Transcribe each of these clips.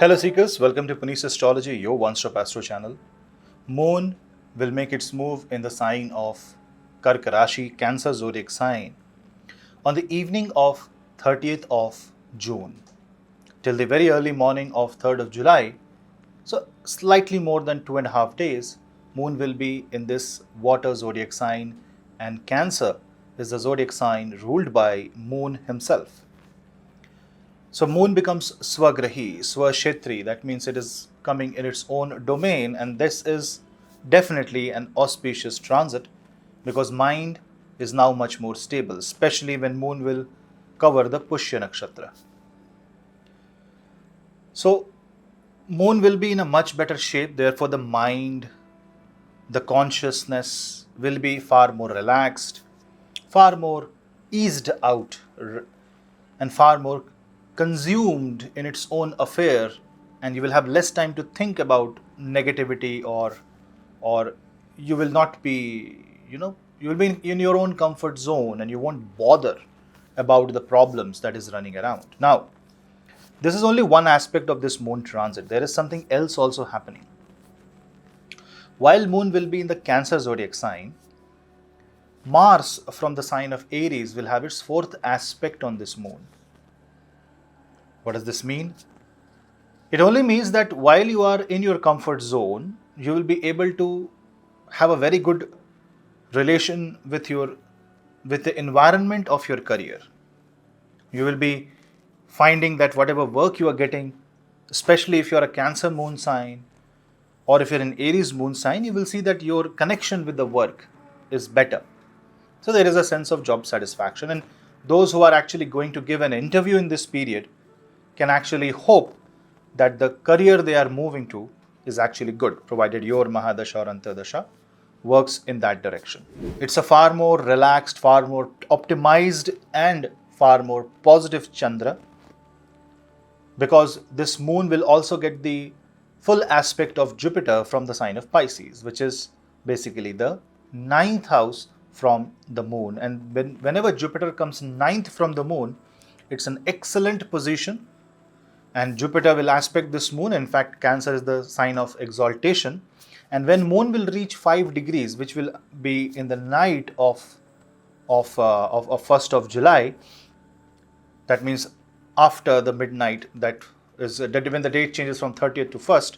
Hello seekers, welcome to Punneit Astrology, your one-stop astro channel. Moon will make its move in the sign of Karka Rashi, Cancer Zodiac sign, on the evening of 30th of June till the very early morning of 3rd of July. So slightly more than 2.5 days, Moon will be in this water zodiac sign, and Cancer is the zodiac sign ruled by Moon himself. So Moon becomes Swagrahi, Swashetri. That means it is coming in its own domain, and this is definitely an auspicious transit because mind is now much more stable, especially when Moon will cover the Pushya Nakshatra. So Moon will be in a much better shape, therefore the mind, the consciousness will be far more relaxed, far more eased out, and far more consumed in its own affair, and you will have less time to think about negativity, or you will not be, you will be in your own comfort zone and you won't bother about the problems that is running around. Now, this is only one aspect of this Moon transit. There is something else also happening. While Moon will be in the Cancer zodiac sign, Mars from the sign of Aries will have its fourth aspect on this Moon. What does this mean? It only means that while you are in your comfort zone, you will be able to have a very good relation with the environment of your career. You will be finding that whatever work you are getting, especially if you are a Cancer moon sign or if you're an Aries moon sign, you will see that your connection with the work is better. So there is a sense of job satisfaction, and those who are actually going to give an interview in this period can actually hope that the career they are moving to is actually good, provided your Mahadasha or Antardasha works in that direction. It's a far more relaxed, far more optimized, and far more positive Chandra, because this Moon will also get the full aspect of Jupiter from the sign of Pisces, which is basically the ninth house from the Moon. And whenever Jupiter comes ninth from the Moon, it's an excellent position. And Jupiter will aspect this Moon. In fact, Cancer is the sign of exaltation. And when Moon will reach 5 degrees, which will be in the night of 1st of July, that means after the midnight, that is when the date changes from 30th to 1st,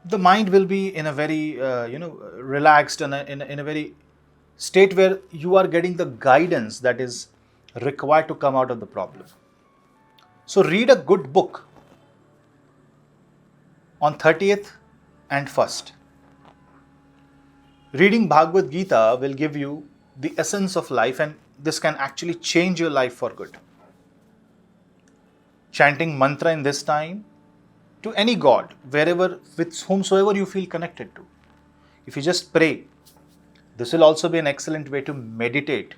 the mind will be in a very relaxed and in a very state where you are getting the guidance that is required to come out of the problem. So read a good book on 30th and 1st. Reading Bhagavad Gita will give you the essence of life, and this can actually change your life for good. Chanting mantra in this time to any god, wherever, with whomsoever you feel connected to. If you just pray, this will also be an excellent way to meditate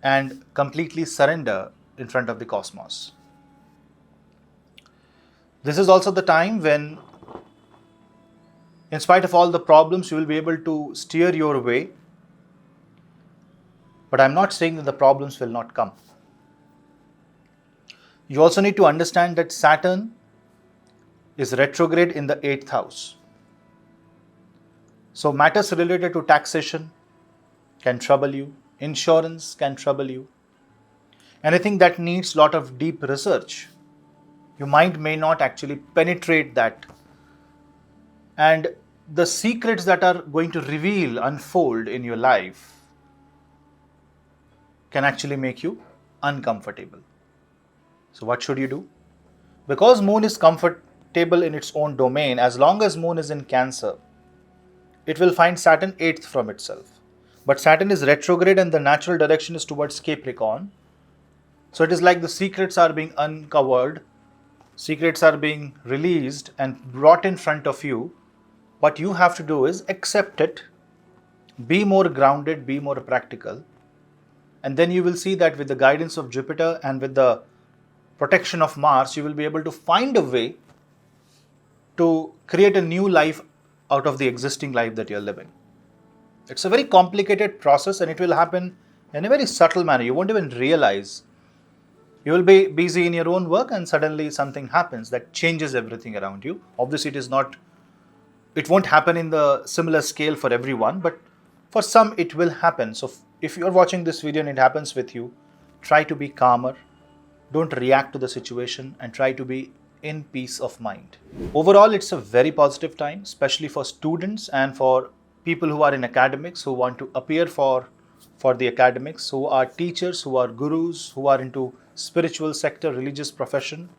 and completely surrender in front of the cosmos. This is also the time when, in spite of all the problems, you will be able to steer your way. But I'm not saying that the problems will not come. You also need to understand that Saturn is retrograde in the 8th house. So matters related to taxation can trouble you. Insurance can trouble you. Anything that needs a lot of deep research, your mind may not actually penetrate that. And the secrets that are going to unfold in your life can actually make you uncomfortable. So what should you do? Because Moon is comfortable in its own domain, as long as Moon is in Cancer, it will find Saturn 8th from itself. But Saturn is retrograde and the natural direction is towards Capricorn. So it is like the secrets are being uncovered, secrets are being released and brought in front of you. What you have to do is accept it, be more grounded, be more practical, and then you will see that with the guidance of Jupiter and with the protection of Mars, you will be able to find a way to create a new life out of the existing life that you're living. It's a very complicated process, and it will happen in a very subtle manner. You won't even realize You will be busy in your own work and suddenly something happens that changes everything around you. Obviously, it won't happen in the similar scale for everyone, but for some it will happen. So if you're watching this video and it happens with you, try to be calmer. Don't react to the situation and try to be in peace of mind. Overall, it's a very positive time, especially for students and for people who are in academics, who want to appear for the academics, who are teachers, who are gurus, who are into spiritual sector, religious profession.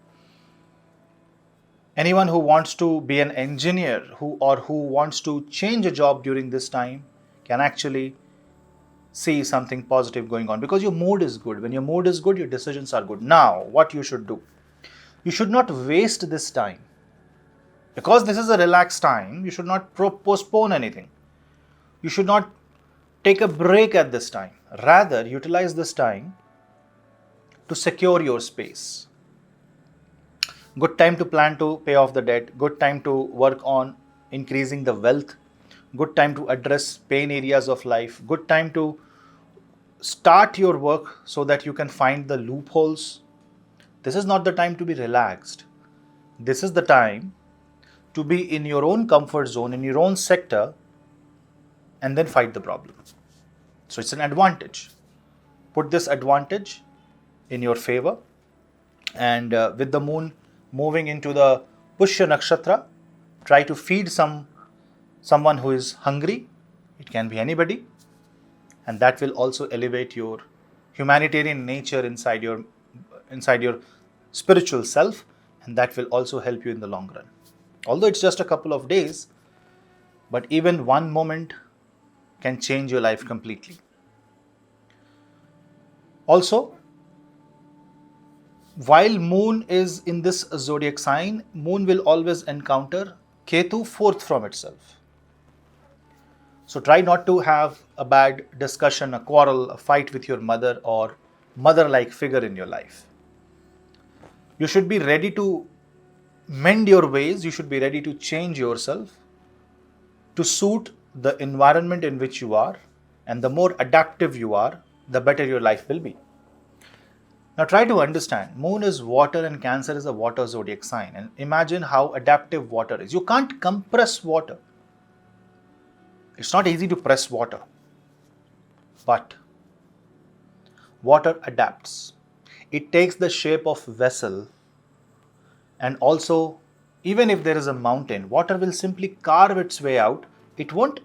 Anyone who wants to be an engineer who wants to change a job during this time can actually see something positive going on, because your mood is good. When your mood is good, your decisions are good. Now, what you should do? You should not waste this time. Because this is a relaxed time, you should not postpone anything. You should not take a break at this time. Rather, utilize this time to secure your space. Good time to plan to pay off the debt. Good time to work on increasing the wealth. Good time to address pain areas of life. Good time to start your work so that you can find the loopholes. This is not the time to be relaxed. This is the time to be in your own comfort zone, in your own sector, and then fight the problem. So it's an advantage. Put this advantage in your favor. And with the moon moving into the Pushya Nakshatra, try to feed someone who is hungry. It can be anybody. And that will also elevate your humanitarian nature inside your spiritual self, and that will also help you in the long run. Although it's just a couple of days, but even one moment can change your life completely. Also, while moon is in this zodiac sign, moon will always encounter Ketu fourth from itself. So try not to have a bad discussion, a quarrel, a fight with your mother or mother-like figure in your life. You should be ready to mend your ways. You should be ready to change yourself to suit the environment in which you are. And the more adaptive you are, the better your life will be. Now try to understand, moon is water and Cancer is a water zodiac sign. And imagine how adaptive water is. You can't compress water. It's not easy to press water. But water adapts. It takes the shape of vessel, and also even if there is a mountain, water will simply carve its way out. It won't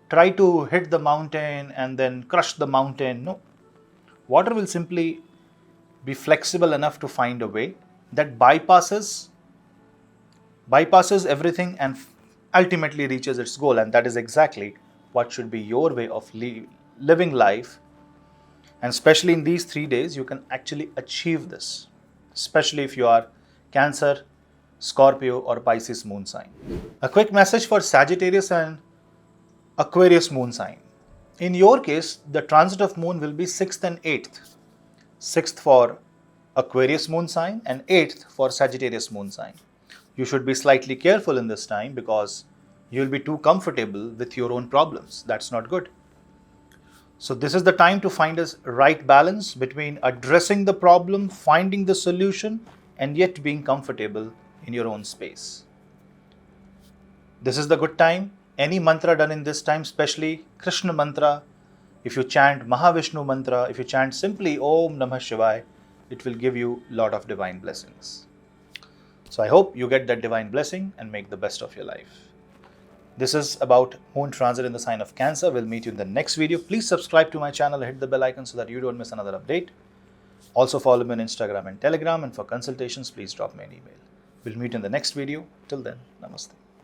try to hit the mountain and then crush the mountain. No. Water will simply be flexible enough to find a way that bypasses everything and ultimately reaches its goal. And that is exactly what should be your way of living life. And especially in these 3 days, you can actually achieve this, especially if you are Cancer, Scorpio or Pisces moon sign. A quick message for Sagittarius and Aquarius moon sign. In your case, the transit of moon will be 6th and 8th. 6th for Aquarius moon sign and 8th for Sagittarius moon sign. You should be slightly careful in this time because you will be too comfortable with your own problems. That's not good. So this is the time to find a right balance between addressing the problem, finding the solution, and yet being comfortable in your own space. This is the good time. Any mantra done in this time, especially Krishna mantra, if you chant Mahavishnu mantra, if you chant simply Om Namah Shivaya, it will give you a lot of divine blessings. So I hope you get that divine blessing and make the best of your life. This is about moon transit in the sign of Cancer. We'll meet you in the next video. Please subscribe to my channel and hit the bell icon so that you don't miss another update. Also follow me on Instagram and Telegram, and for consultations, please drop me an email. We'll meet in the next video. Till then, namaste.